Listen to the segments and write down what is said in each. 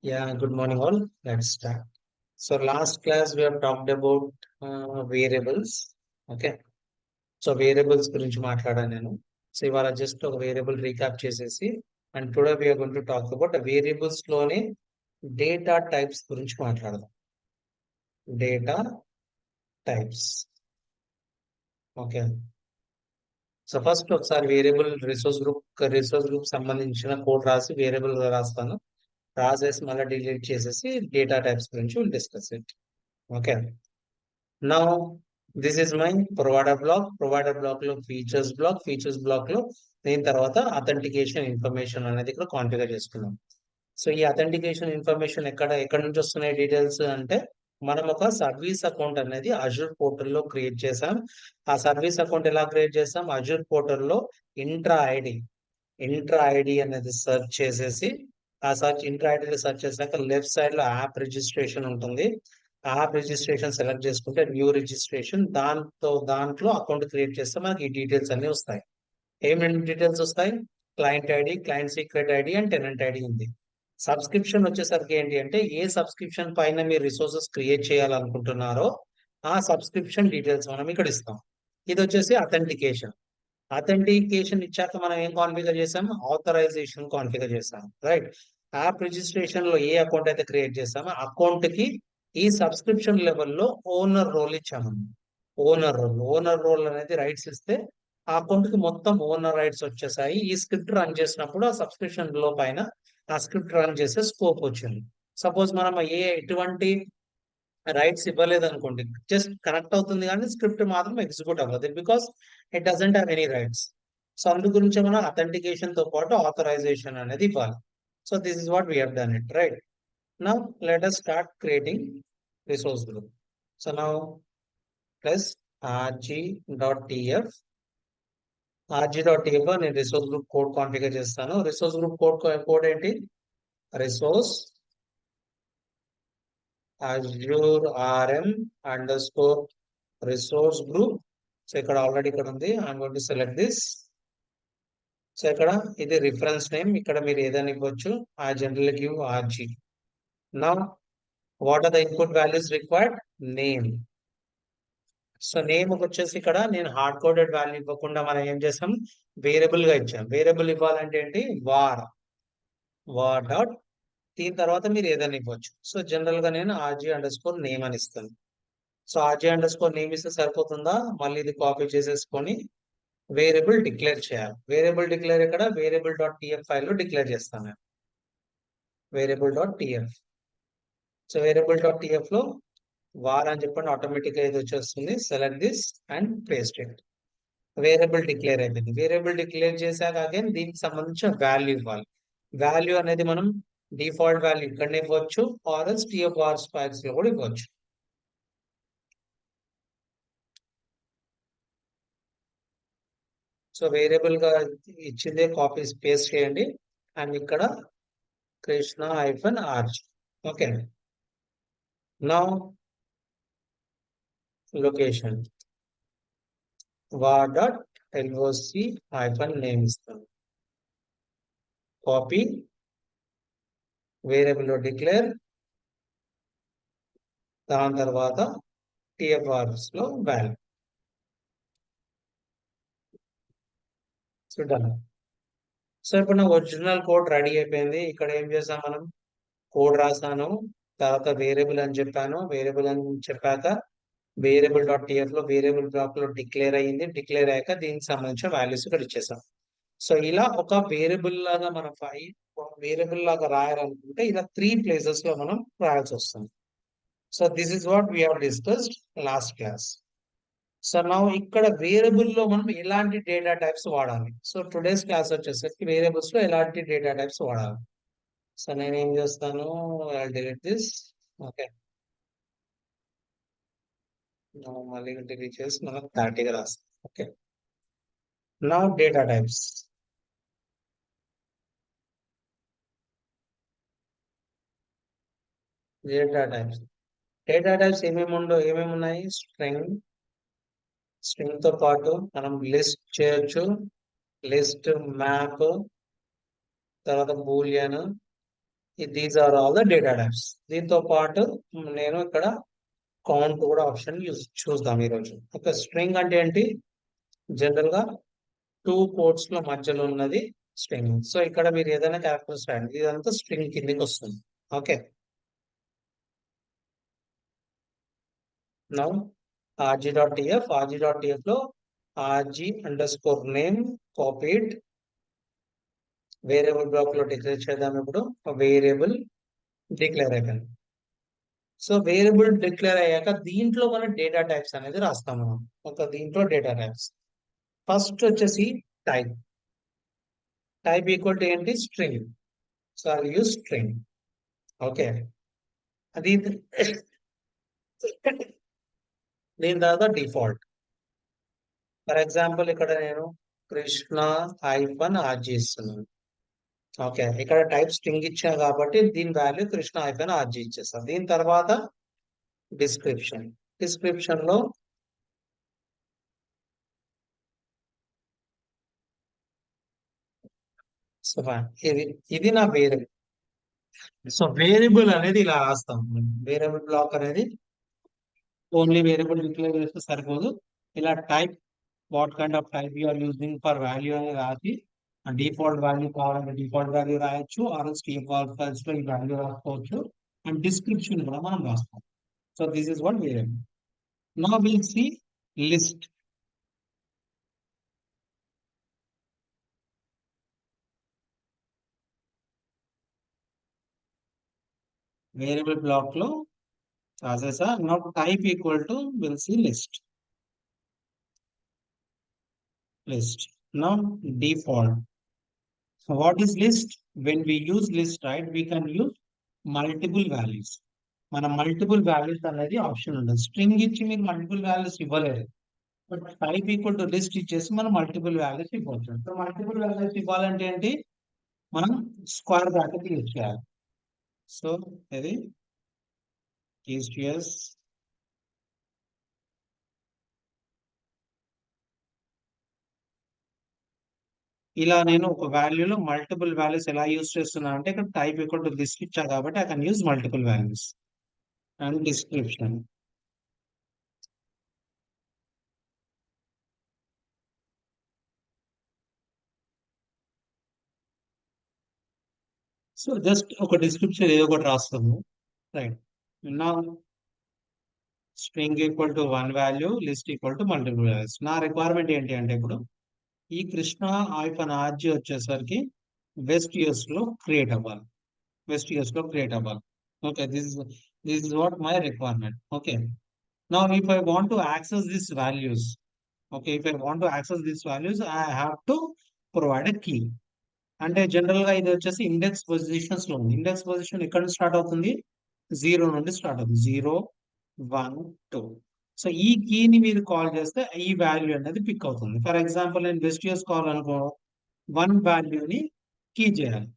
Yeah, good morning all. Let's start. So last class we have talked about variables. Okay. So variables గురించి మాట్లాడాను నేను. So ఇవాళ just ఒక variable recap చేసేసి and today we are going to talk about variables లోనే data types గురించి మాట్లాడదాం. Data types. Okay. So first ఒకసారి వేరియబుల్ రిసోర్స్ గ్రూప్ సంబంధించిన కోడ్ రాసి వేరియబుల్ రాస్తాను. రాసేసి మళ్ళీ డిలీట్ చేసేసి డేటా టైప్స్ గురించి will discuss it. Okay. Now, this is my provider block. Provider block లో features block లో దీని తర్వాత అథెంటికేషన్ ఇన్ఫర్మేషన్ అనేది ఇక్కడ కాన్ఫిగర్ చేసుకున్నాం. సో ఈ అథెంటికేషన్ ఇన్ఫర్మేషన్ ఎక్కడ నుంచి వస్తున్నాయి డీటెయిల్స్ అంటే మనం ఒక సర్వీస్ అకౌంట్ అనేది అజూర్ పోర్టల్ లో క్రియేట్ చేసాం. ఆ సర్వీస్ అకౌంట్ ఎలా క్రియేట్ చేసాం? అజూర్ పోర్టల్ లో ఇంట్రా ఐడి అనేది సెర్చ్ చేసేసి ఆ ఇంట్రా ఐడి సెర్చ్ చేశాక లెఫ్ట్ సైడ్ లో యాప్ రిజిస్ట్రేషన్ ఉంటుంది. యాప్ రిజిస్ట్రేషన్ సెలెక్ట్ చేసుకుంటే న్యూ రిజిస్ట్రేషన్ దాంట్లో అకౌంట్ క్రియేట్ చేస్తే మనకి ఈ డీటెయిల్స్ అన్ని వస్తాయి. ఏమేమి డీటెయిల్స్ వస్తాయి? Client ID, client secret ID and tenant ID ఉంది. సబ్స్క్రిప్షన్ వచ్చేసరికి ఏంటి అంటే ఏ సబ్స్క్రిప్షన్ పైన మీరు రిసోర్సెస్ క్రియేట్ చేయాలనుకుంటున్నారో ఆ సబ్స్క్రిప్షన్ డీటెయిల్స్ మనం ఇక్కడ ఇస్తాం. ఇది వచ్చేసి అథెంటికేషన్ ఇచ్చాక మనం ఏం కాన్ఫిగర్ చేసాం? ఆథరైజేషన్ కాన్ఫిగర్ చేసాం. రైట్. యాప్ రిజిస్ట్రేషన్ లో ఏ అకౌంట్ అయితే క్రియేట్ చేసామో అకౌంట్ కి ఈ సబ్స్క్రిప్షన్ లెవెల్లో ఓనర్ రోల్ ఇచ్చాము. ఓనర్ రోల్ అనేది రైట్స్ ఇస్తే ఆ అకౌంట్ కి మొత్తం ఓనర్ రైట్స్ వచ్చేసాయి. ఈ స్క్రిప్ట్ రన్ చేసినప్పుడు ఆ సబ్స్క్రిప్షన్ లో పైన ఆ స్క్రిప్ట్ రన్ చేసే స్కోప్ వచ్చింది. సపోజ్ మనం ఎటువంటి రైట్స్ ఇవ్వలేదు అనుకోండి, జస్ట్ కనెక్ట్ అవుతుంది కానీ స్క్రిప్ట్ మాత్రం ఎగ్జిక్యూట్ అవ్వదు, because it doesn't have any rights. So అందు గురించి మనం అథెంటికేషన్ తో పాటు ఆథరైజేషన్ అనేది ఇవ్వాలి. So this is what we have done it. Right. Now let us start creating resource group. So now plus rg.tf లో నేను రిసోర్స్ గ్రూప్ కోడ్ కాన్ఫిగర్ చేస్తాను. రిసోర్స్ గ్రూప్ కోడ్ ఏంటి? Resource azure rm underscore resource group. So ఇక్కడ already ఇక్కడ ఉంది. I'm going to select this. So ఇక్కడ ఇది reference name, ఇక్కడ మీరు ఏదైనా ఇవ్వచ్చు. I generally give rg. Now what are the input values required? Name. So name వచ్చేసి ఇక్కడ నేను హార్డ్ కోడెడ్ వాల్యూ ఇవ్వకుండా మనం ఏం చేసాం? వేరియబుల్ గా ఇచ్చాం. వేరియబుల్ ఇవ్వాలంటే ఏంటి? వార్ డాట్ దీని తర్వాత మీరు ఏదైనా ఇవ్వచ్చు. సో జనరల్ గా నేను rg_name అని ఇస్తాను. సో rg_name ఇస్తే సరిపోతుందా? మళ్ళీ ఇది కాపీ చేసేసుకొని వేరియబుల్ డిక్లేర్ చేయాలి. వేరియబుల్ డిక్లేర్ ఇక్కడ వేరియబుల్.tf ఫైల్ లో డిక్లేర్ చేస్తాను నేను. వేరియబుల్.tf. సో వేరియబుల్.tf లో వార్ అని చెప్పండి, ఆటోమేటిక్ గా ఇది వచ్చేస్తుంది. Select this and paste it. Variable declare అయిపోయింది. వేరియబుల్ డిక్లేర్ చేశాక అగైన్ దీనికి సంబంధించిన వాల్యూ ఇవ్వాలి. వాల్యూ అనేది మనం డిఫాల్ట్ వాల్యూ ఇక్కడనే ఇవ్వచ్చు, ఆర్ఎల్స్ TF_var స్పైక్స్ లో కూడా ఇవ్వచ్చు. సో వేరియబుల్ గా ఇచ్చిందే కాపీ పేస్ట్ చేయండి అండ్ ఇక్కడ Krishna-rg. Okay. Now location var.loc-name ఇస్తాను. కాపీ వేరియబుల్ లో డిక్లేర్, దాని తర్వాత TF_vars లో వాల్యూ. చూద్దాం. సో ఇప్పుడు నా ఒరిజినల్ కోడ్ రెడీ అయిపోయింది. ఇక్కడ ఏం చేసాం? మనం కోడ్ రాసాను, తర్వాత వేరియబుల్ అని చెప్పాను. వేరియబుల్ అని చెప్పాక వేరియబుల్.tf లో వేరియబుల్ బ్లాక్ లో డిక్లేర్ అయ్యింది. డిక్లేర్ అయ్యాక దీనికి సంబంధించిన వాల్యూస్ ఇక్కడ ఇచ్చేసాం. సో ఇలా ఒక వేరియబుల్ లాగా మనం వేరియబుల్ లాగా రాయాలనుకుంటే ఇలా 3 ప్లేసెస్ లో మనం రాయాల్సి వస్తుంది. So this is what we have discussed last class. So నా ఇక్కడ వేరియబుల్ లో మనం ఎలాంటి డేటా టైప్స్ వాడాలి? సో టుడేస్ క్లాస్ వచ్చేసరికి వేరియబుల్స్ లో ఎలాంటి డేటా టైప్స్ వాడాలి. సో నేను ఏం చేస్తాను? Delete this. ఓకే. మళ్ళీ డిలీట్ చేసి మనం క్లారిటీగా రాస్తాం. ఓకే. నా డేటా టైప్స్. డేటా టైప్స్ ఏమేమి ఉన్నాయి? స్ట్రింగ్ తో పాటు మనం లిస్ట్ చేయొచ్చు, లిస్ట్, మ్యాప్, తర్వాత Boolean, these are all the data types. దీంతో పాటు నేను ఇక్కడ కౌంట్ కూడా ఆప్షన్ చూద్దాం ఈరోజు. ఒక స్ట్రింగ్ అంటే ఏంటి? జనరల్ గా టూ కోట్స్ లో మధ్యలో ఉన్నది స్ట్రింగ్. సో ఇక్కడ మీరు ఏదైనా క్యారెక్టర్స్ రాయండి, ఇదంతా స్ట్రింగ్ కిందకి వస్తుంది. ఓకే, నౌ rg.tf లో rg_name copied వేరియబుల్ బ్లాక్ లో డిక్లేర్ చేద్దాం. ఇప్పుడు వేరియబుల్ డిక్లేర్ అయిపోయింది. సో వేరియబుల్ డిక్లేర్ అయ్యాక దీంట్లో మనం డేటా టైప్స్ అనేది రాస్తాం మనం. ఒక దీంట్లో డేటా టైప్స్ ఫస్ట్ వచ్చేసి టైప్. టైప్ ఈక్వల్ టు ఏంటి? String. So I use string. Okay, అది దీని తర్వాత డిఫాల్ట్. ఫర్ ఎగ్జాంపుల్ ఇక్కడ నేను కృష్ణ -rg ఇస్తున్నాను. ఓకే, ఇక్కడ టైప్ స్ట్రింగ్ ఇచ్చాను కాబట్టి దీని వాల్యూ కృష్ణ -rg ఇచ్చేస్తాను. దీని తర్వాత డిస్క్రిప్షన్. డిస్క్రిప్షన్ లో సో ఇది ఇది నా వేరియబుల్. సో వేరియబుల్ అనేది ఇలా రాస్తాం. వేరియబుల్ బ్లాక్ అనేది ఓన్లీ వేరియబుల్ డిక్లేర్ చేస్తే సరిపోదు. ఇలా type, what kind of type you are using for value అని రాసి, డిఫాల్ట్ వాల్యూ కావాలంటే డిఫాల్ట్ వాల్యూ రాయొచ్చు, ఆర్ఎల్స్ డిఫాల్ట్ ఫైల్స్ లో ఈ వాల్యూ రాసుకోవచ్చు. అండ్ డిస్క్రిప్షన్ కూడా మనం రాస్తాం. So this is what variable. Now will see list. Variable block లో రాసేసా. Now type equal to will see list. Now default. So what is list? When we use list, right, we can use multiple values. మన multiple values అనేది option ఉండదు. String ఇచ్చి మీరు multiple values ఇవ్వలేరు. But type equal to list ఇచ్చేసి మనం multiple values ఇవ్వచ్చు. So multiple values ఇవ్వాలంటే ఏంటి? మనం స్క్వేర్ బ్రాకెట్ యూజ్ చేయాలి. సో ఇది TCS ఇలా నేను ఒక వాల్యూలో మల్టిపుల్ వాల్యూస్ ఎలా యూజ్ చేస్తున్నా అంటే ఇక్కడ టైప్ ఈక్వల్ టు లిస్ట్ ఇచ్చా కాబట్టి I can use multiple values. And description. So just ఒక డిస్క్రిప్షన్ ఏదో ఒకటి రాస్తాము. రైట్, నా string equal to one value, list equal to multiple values. నా రిక్వైర్మెంట్ ఏంటి అంటే ఇప్పుడు ఈ కృష్ణ -rg వచ్చేసరికి వెస్ట్ యూఎస్ లో క్రియేట్ అవ్వాలి. వెస్ట్ యూఎస్ లో క్రియేట్ అవ్వాలి. Okay, this is what my requirement. Okay, now if I want to access this values, okay, if I want to access this values I have to provide a key. అంటే general గా ఇది వచ్చేసి index positions లో ఉంది. Index position ఎక్కడ నుంచి start అవుతుంది? 0 నుండి స్టార్ట్ అవుతుంది. 0, 1, 2. సో ఈ కీని మీరు కాల్ చేస్తే ఈ వాల్యూ అనేది పిక్ అవుతుంది. ఫర్ ఎగ్జాంపుల్ నేను వెస్ట్ యూఎస్ కాల్ అనుకో, వన్ వాల్యూని కీ చేయాలి.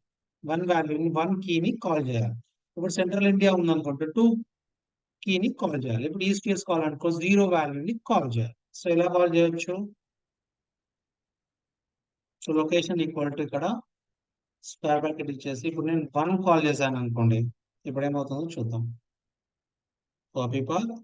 వన్ కీని కాల్ చేయాలి. ఇప్పుడు సెంట్రల్ ఇండియా ఉందనుకుంటే 2 కీని కాల్ చేయాలి. ఇప్పుడు ఈస్ట్ యూఎస్ కాల్ అనుకో 0 వాల్యూని కాల్ చేయాలి. సో ఎలా కాల్ చేయొచ్చు? సో లొకేషన్ ఈక్వల్ టు ఇక్కడ స్క్వేర్ బ్రాకెట్ ఇచ్చేసి ఇప్పుడు నేను 1 కాల్ చేశాను అనుకోండి, ఇప్పుడు ఏమవుతుందో చూద్దాం. Copy path,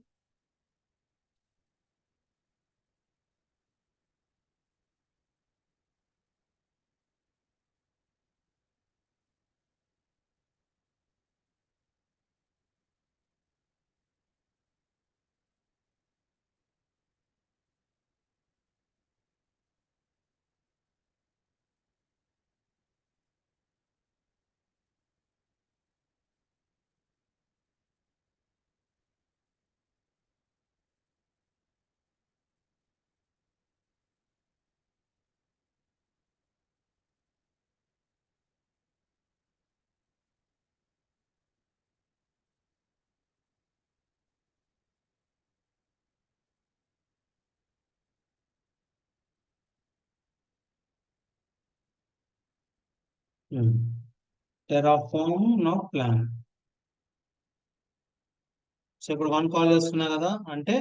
Terraform no plan. So ఇప్పుడు 1 కాల్ చేస్తున్నా కదా, అంటే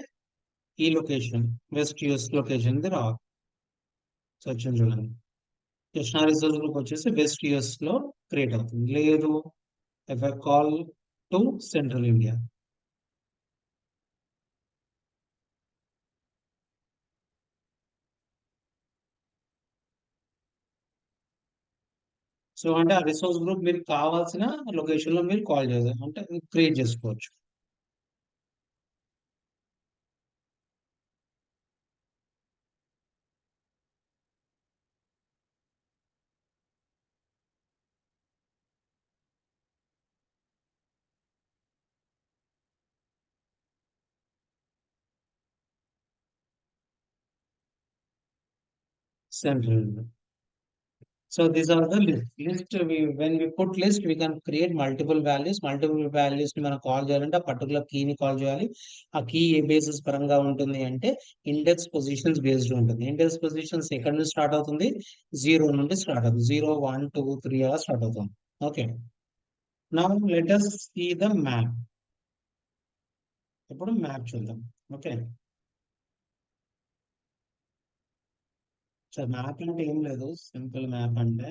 ఈ లొకేషన్ వెస్ట్ యూఎస్ లొకేషన్ ది రావాలి. సో వచ్చింది చూడండి, కృష్ణా రిసోర్స్ గ్రూప్ వచ్చేసి వెస్ట్ యూఎస్ లో క్రియేట్ అవుతుంది. లేదు if I call to Central India. So అంటే ఆ రిసోర్స్ గ్రూప్ మీరు కావాల్సిన లొకేషన్ లో మీరు కాల్ చేయాలి అంటే క్రియేట్ చేసుకోవచ్చు. Central India. So these are the list. When we put list, we can create multiple values. Multiple values ని మనం కాల్ చేయాలంటే ఆ పర్టికులర్ కీ ని కాల్ చేయాలి. ఆ కీ ఏ బేసిస్ పరంగా ఉంటుంది అంటే ఇండెక్స్ పొజిషన్స్ బేస్డ్ ఉంటుంది. ఇండెక్స్ పొజిషన్స్ ఎక్కడి నుంచి స్టార్ట్ అవుతుంది? 0 నుండి స్టార్ట్ అవుతుంది. 0, 1, 2, 3 అలా స్టార్ట్ అవుతుంది. Okay. Now let us see the map. ఇప్పుడు మ్యాప్ చూద్దాం. ఓకే. సో మ్యాప్ అంటే ఏం లేదు. సింపుల్ మ్యాప్ అంటే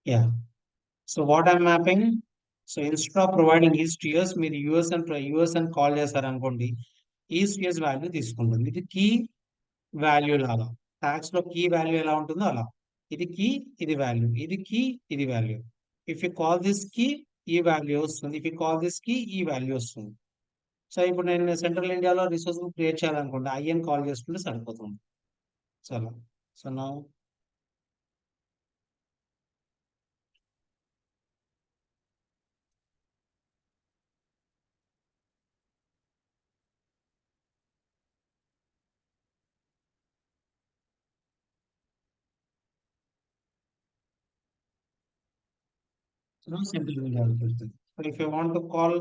yeah. So what I'm mapping. So instead of providing east US మీరు యూఎస్ అని కాల్ చేశారనుకోండి, ఈస్ట్ ఇయర్స్ వాల్యూ తీసుకుంటుంది. ఇది కీ వాల్యూ లాగా. ట్యాక్స్ లో కీ వాల్యూ ఎలా ఉంటుందో అలా. ఇది కీ, ఇది వాల్యూ, ఇది కీ, ఇది value. If you call this key, ఈ వాల్యూ వస్తుంది. If you call this key, ఈ వాల్యూ వస్తుంది. సో ఇప్పుడు నేను సెంట్రల్ ఇండియాలో రిసోర్స్ క్రియేట్ చేయాలనుకుంటే ఐఎన్ కాల్ చేసుకుంటే సరిపోతుంది. చాలా. సో నా సెంట్రల్ ఇండియాలో పెడుతుంది. But if you want to call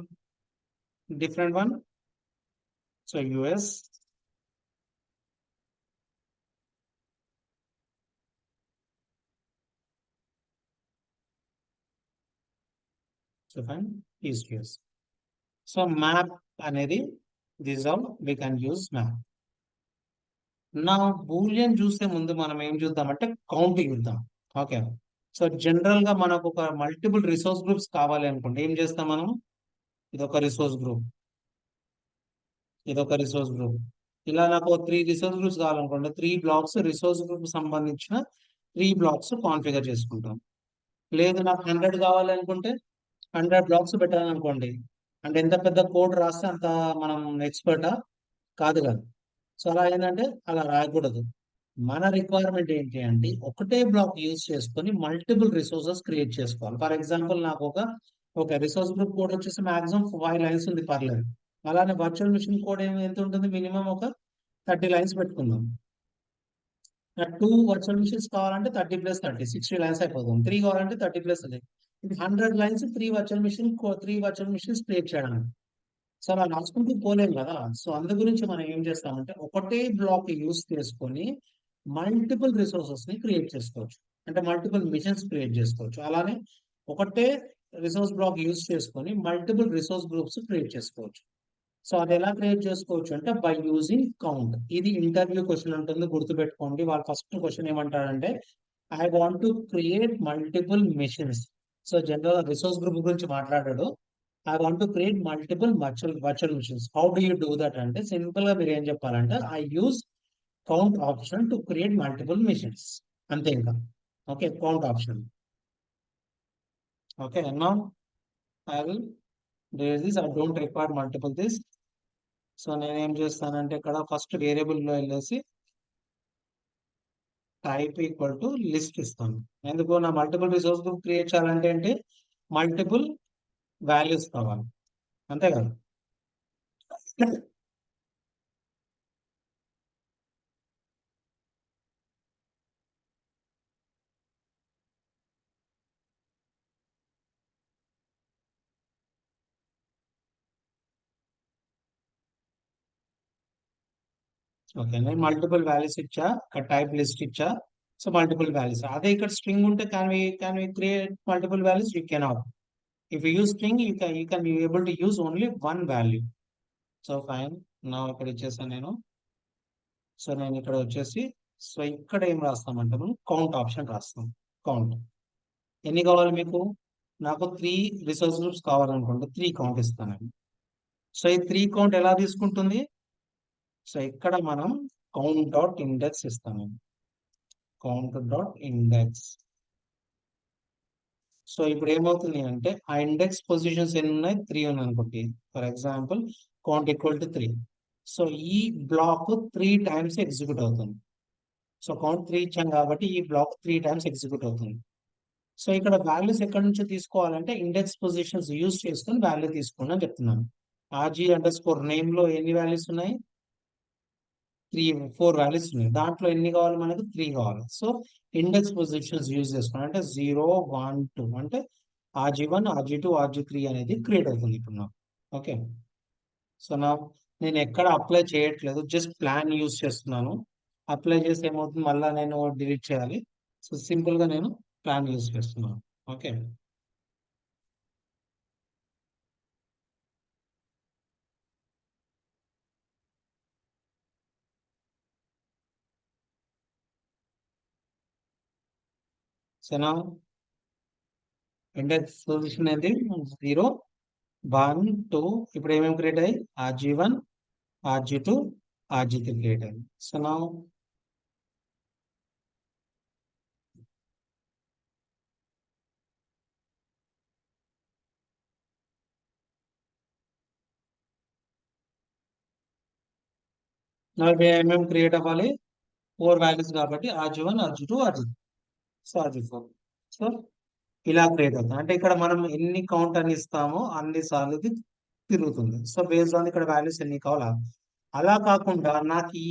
different one, so US, so fine, East US. So map అనేది this all we can use map. నా బూలియన్ చూసే ముందు మనం ఏం చూద్దామంటే కౌంట్ చూద్దాం. ఓకే. సో జనరల్ గా మనకు ఒక మల్టిపుల్ రిసోర్స్ గ్రూప్స్ కావాలి అనుకుంటే ఏం చేస్తాం మనం? ఇదొక రిసోర్స్ గ్రూప్, ఇదొక రిసోర్స్ గ్రూప్. ఇలా నాకు 3 రిసోర్స్ గ్రూప్స్ కావాలనుకుంటే 3 బ్లాక్స్ రిసోర్స్ గ్రూప్ సంబంధించిన 3 బ్లాక్స్ కాన్ఫిగర్ చేసుకుంటాం. లేదు నాకు 100 కావాలి అనుకుంటే 100 బ్లాక్స్ పెట్టాలనుకోండి. అంటే ఎంత పెద్ద కోడ్ రాస్తే అంత మనం ఎక్స్పర్టా? కాదు కదా. సో అలా ఏంటంటే అలా రాయకూడదు. మన రిక్వైర్మెంట్ ఏంటి అంటే ఒకటే బ్లాక్ యూజ్ చేసుకొని మల్టిపుల్ రిసోర్సెస్ క్రియేట్ చేసుకోవాలి. ఫర్ ఎగ్జాంపుల్ నాకు ఒక రిసోర్స్ గ్రూప్ కోడ్ వచ్చేసి మాక్సిమం 5 లైన్స్ ఉంది, పర్లేదు. అలానే వర్చువల్ మిషన్ కోడ్ ఎంత ఉంటుంది? మినిమం ఒక 30 లైన్స్ పెట్టుకుందాం. 2 వర్చువల్ మిషన్స్ కావాలంటే 30 ప్లస్ 30 60 లైన్స్ అయిపోతుంది. 3 కావాలంటే 30 ప్లస్ అది. ఇది 100 లైన్స్ 3 వర్చువల్ మిషన్స్ క్రియేట్ చేయడానికి. సో అలా రాసుకుంటూ పోలేం కదా. సో అందు గురించి మనం ఏం చేస్తామంటే ఒకటే బ్లాక్ యూస్ చేసుకొని మల్టిపుల్ రిసోర్సెస్ ని క్రియేట్ చేసుకోవచ్చు. అంటే మల్టిపుల్ మిషన్స్ క్రియేట్ చేసుకోవచ్చు. అలానే ఒకటే రిసోర్స్ బ్లాక్ యూస్ చేసుకొని మల్టిపుల్ రిసోర్స్ గ్రూప్స్ క్రియేట్ చేసుకోవచ్చు. సో అది ఎలా క్రియేట్ చేసుకోవచ్చు అంటే బై యూజింగ్ కౌంట్. ఇది ఇంటర్వ్యూ క్వశ్చన్ ఉంటుంది, గుర్తుపెట్టుకోండి. వాళ్ళు ఫస్ట్ క్వశ్చన్ ఏమంటారంటే I want to create multiple machines. So general resource group గురించి మాట్లాడాడు. I want to create multiple virtual machines. How do you do that అంటే సింపుల్ గా మీరు ఏం చెప్పాలంటే I use count option to create multiple machines. అంతే ఇంకా. Okay, count option. Okay. Now I will this I don't require multiple this. So నేనేం చేస్తానంటే ఇక్కడ ఫస్ట్ వేరియబుల్ లో వెళ్ళేసి టైప్ ఈక్వల్ టు లిస్ట్ ఇస్తాను. ఎందుకు? నా మల్టిపుల్ రిసోర్స్ గ్రూప్ క్రియేట్ చేయాలంటే ఏంటి? మల్టిపుల్ వాల్యూస్ కావాలి, అంతే కదా. ఓకే, నేను మల్టిపుల్ వాల్యూస్ ఇచ్చా, ఒక టైప్ లిస్ట్ ఇచ్చా. సో మల్టిపుల్ వాల్యూస్, అదే ఇక్కడ స్ట్రింగ్ ఉంటే can we create multiple values? You cannot. If you use string, you can you able to use only one value. So fine, నా ఇక్కడ ఇచ్చేసాను నేను. సో నేను ఇక్కడ వచ్చేసి, సో ఇక్కడ ఏం రాస్తామంటే మనం కౌంట్ ఆప్షన్ రాస్తాం. కౌంట్ ఎన్ని కావాలి మీకు? నాకు త్రీ రిసోర్స్ గ్రూప్స్ కావాలనుకుంటే త్రీ కౌంట్ ఇస్తానండి. సో ఈ త్రీ కౌంట్ ఎలా తీసుకుంటుంది? సో ఇక్కడ మనం కౌంట్ డాట్ ఇండెక్స్ ఇస్తాము. Count dot index. సో ఇప్పుడు ఏమవుతుంది అంటే, ఆ ఇండెక్స్ పొజిషన్స్ ఎన్ని ఉన్నాయి? త్రీ ఉన్నాయి అనుకోండి. For example, count equal to three. So ఈ బ్లాక్ త్రీ టైమ్స్ ఎగ్జిక్యూట్ అవుతుంది. సో కౌంట్ త్రీ ఇచ్చాం కాబట్టి ఈ బ్లాక్ త్రీ టైమ్స్ ఎగ్జిక్యూట్ అవుతుంది. సో ఇక్కడ వాల్యూస్ ఎక్కడి నుంచి తీసుకోవాలంటే, ఇండెక్స్ పొజిషన్స్ యూజ్ చేసుకొని వాల్యూ తీసుకోండి అని చెప్తున్నాను. ఆర్జీ అండర్ స్కోర్ నేమ్ లో ఎన్ని వాల్యూస్ ఉన్నాయి? త్రీ, ఫోర్ వాల్యూస్ ఉన్నాయి. దాంట్లో ఎన్ని కావాలి మనకు? త్రీ కావాలి. సో ఇండెక్స్ పొజిషన్స్ యూజ్ చేసుకోండి. అంటే 0 1 2 అంటే RG1 RG2 RG3 అనేది క్రియేట్ అవుతుంది ఇప్పుడు నాకు. ఓకే, సో నేను ఎక్కడ అప్లై చేయట్లేదు, జస్ట్ ప్లాన్ యూజ్ చేస్తున్నాను. అప్లై చేస్తే ఏమవుతుంది, మళ్ళీ నేను డిలీట్ చేయాలి. సో సింపుల్ గా నేను ప్లాన్ యూజ్ చేస్తున్నాను. ఓకే, సో నా ఇండెక్స్ పొజిషన్ అనేది 0 1 2. ఇప్పుడు ఏమేమి క్రియేట్ అయ్యి? RG1 RG2 RG3 క్రియేట్ అయ్యింది. సో నాకు ఏమేమి క్రియేట్ అవ్వాలి? ఫోర్ వాల్యూస్ కాబట్టి RG1 RG2 RG3. So RG4. So ఇలా క్రియేట్ అవుతుంది. అంటే ఇక్కడ మనం ఎన్ని కౌంట్ అని ఇస్తామో అన్ని సార్లు ఇది తిరుగుతుంది. సో బేస్డ్ ఆన్ ఇక్కడ వాల్యూస్ ఎన్ని కావాలా. అలా కాకుండా నాకు ఈ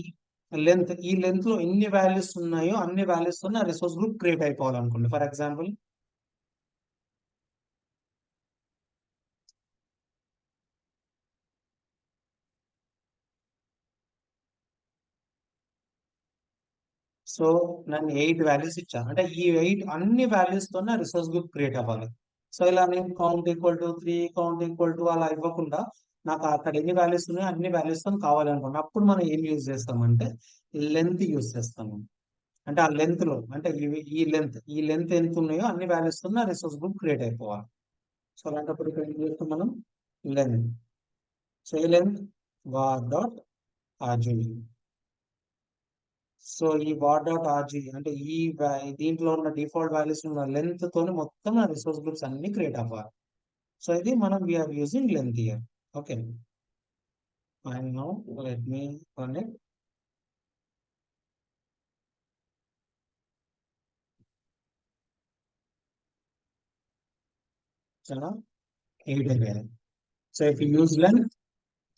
లెంత్ లో ఎన్ని వాల్యూస్ ఉన్నాయో అన్ని వాల్యూస్ తో నా రిసోర్స్ గ్రూప్ క్రియేట్ అయిపోవాలనుకోండి. ఫర్ ఎగ్జాంపుల్, సో నేను 8 వాల్యూస్ ఇచ్చాను, అంటే ఈ అన్ని వాల్యూస్ తో నా రిసోర్స్ గ్రూప్ క్రియేట్ అవ్వాలి. సో ఇలా నేను count equal to 3, count equal to అలా ఇవ్వకుండా, నాకు అక్కడ ఎన్ని వాల్యూస్ ఉన్నాయో అన్ని వాల్యూస్ తో కావాలనుకోండి, అప్పుడు మనం ఏం యూజ్ చేస్తామంటే లెంత్ యూజ్ చేస్తాము. అంటే ఆ లెంత్ లో, అంటే ఈ లెంత్ ఎంత ఉన్నాయో అన్ని వాల్యూస్ తో రిసోర్స్ గ్రూప్ క్రియేట్ అయిపోవాలి. సో అలాంటప్పుడు ఇక్కడ ఏం చేస్తాం మనం? లెంత్. సో ఈ length var dot RG. So ఈ వార్ డాట్ ఆర్జీ అంటే దీంట్లో ఉన్న డిఫాల్ట్ వాల్యూస్ ఉన్న లెంత్ తోని మొత్తం ఆ రిసోర్స్ గ్రూప్స్ అన్ని క్రియేట్ అవ్వాలి. సో ఇది మనం we're using length here. Okay, and now let me run it. చాలా 8 so if use length,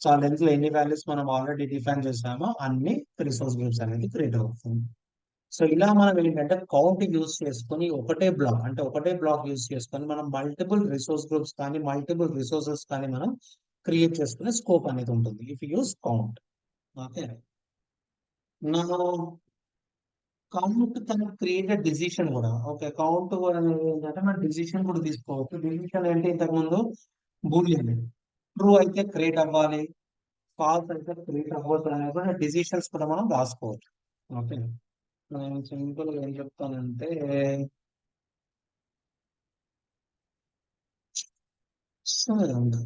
so ఆ లెంత్ లో ఎన్ని వాల్యూస్ మనం ఆల్రెడీ డిఫైన్ చేసామో అన్ని రిసోర్స్ గ్రూప్స్ అనేది క్రియేట్ అవుతుంది. సో ఇలా మనం ఏంటంటే కౌంట్ యూజ్ చేసుకొని ఒకటే బ్లాక్ యూజ్ చేసుకొని మనం మల్టిపుల్ రిసోర్స్ గ్రూప్స్ కానీ మల్టిపుల్ రిసోర్సెస్ కానీ మనం క్రియేట్ చేసుకునే స్కోప్ అనేది ఉంటుంది ఇఫ్ యూజ్ కౌంట్. ఓకే, నా కౌంట్ తను క్రియేటెడ్ డిసిషన్ కూడా. ఓకే, కౌంట్ కూడా అనేది ఏంటంటే మన డిసిషన్ కూడా తీసుకోవచ్చు. డిసిషన్ ఏంటి? ఇంతకు ముందు బూలియన్, ట్రూ అయితే క్రియేట్ అవ్వాలి, ఫాల్స్ అయితే క్రియేట్ అవ్వద్దు అనేది కూడా డిసిషన్స్ కూడా మనం రాసుకోవచ్చు. ఓకే, నేను సింపుల్ గా ఏం చెప్తానంటే, సరే అండి.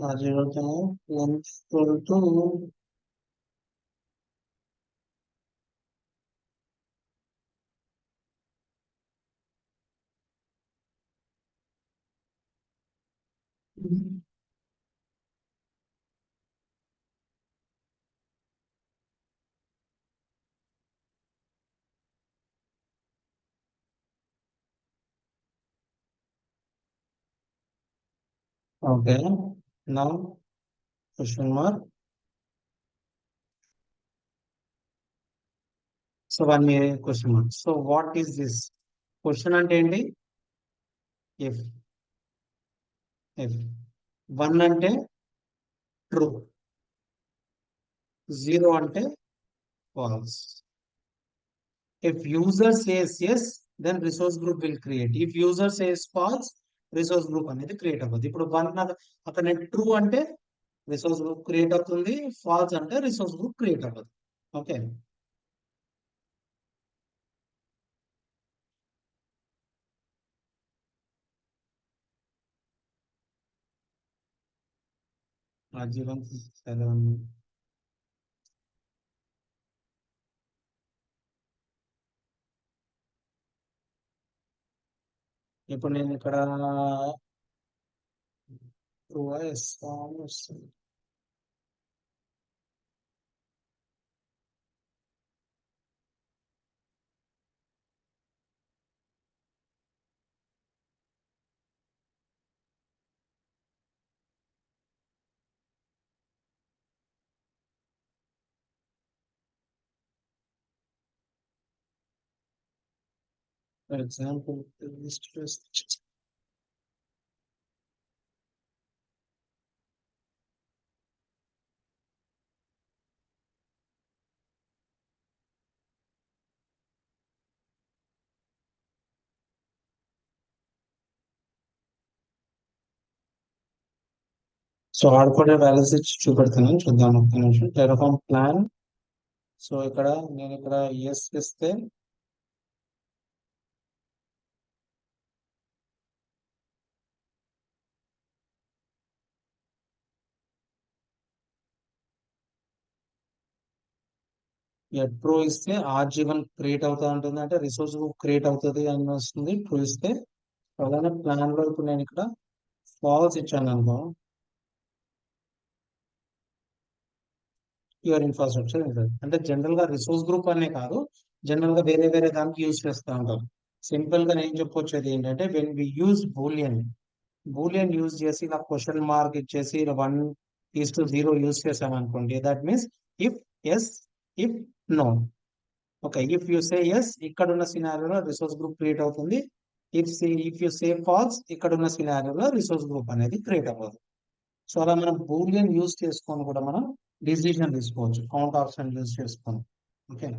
రాజీవ్తో తో okay, now question mark. So one question mark. So what is this question అంటే ఏంటి? ఇఫ్ ఇఫ్ వన్ అంటే ట్రూ, జీరో అంటే falls. If user says yes, then resource group will create. If user says false, resource group అనేది create అవ్వదు. ఇప్పుడు one అక్కడ true అంటే resource group create అవుతుంది, ఫాల్స్ అంటే రిసోర్స్ గ్రూప్ క్రియేట్ అవ్వదు. ఓకే, ఆజీవన్ 7. ఇప్పుడు నేను ఇక్కడ ట్రూ వస్తుంది. ఫర్ ఎగ్జాంపుల్ సో ఆడుకునే వాల్యూస్ ఇచ్చి చూపెడుతున్నాను, చూద్దాం ఒక్క నిమిషం. Terraform plan. సో ఇక్కడ నేను ఇక్కడ ఎస్ ఇస్తే ట్రూ ఇస్తే ఆర్జీవన్ క్రియేట్ అవుతా ఉంటుంది, అంటే రిసోర్స్ గ్రూప్ క్రియేట్ అవుతుంది అని వస్తుంది. ట్రూ ఇస్తే అలానే ప్లాన్ లో ఇప్పుడు నేను ఇక్కడ ఫాల్స్ ఇచ్చాను అనుకో, యువర్ ఇన్ఫ్రాస్ట్రక్చర్ ఉంటుంది. అంటే జనరల్ గా రిసోర్స్ గ్రూప్ అనే కాదు, జనరల్ గా వేరే వేరే దానికి యూజ్ చేస్తూ ఉంటాం. సింపుల్ గా నేను చెప్పొచ్చేది ఏంటంటే, when we use Boolean, Boolean use చేసి ఇలా క్వశ్చన్ మార్క్ ఇచ్చేసి ఇలా 1:0 యూజ్ చేసాం అనుకోండి, that means if yes, if no. Okay, if you say yes ఇక్కడ ఉన్న సినారియోలో రిసోర్స్ గ్రూప్ క్రియేట్ అవుతుంది. ఇఫ్ యూ సే ఫాల్స్ ఇక్కడ ఉన్న సినారియోలో రిసోర్స్ గ్రూప్ అనేది క్రియేట్ అవ్వదు. సో అలా మనం బూలియన్ యూజ్ చేసుకొని కూడా మనం డిసిజన్ తీసుకోవచ్చు, కౌంట్ ఆప్షన్ యూజ్ చేసుకొని. ఓకే,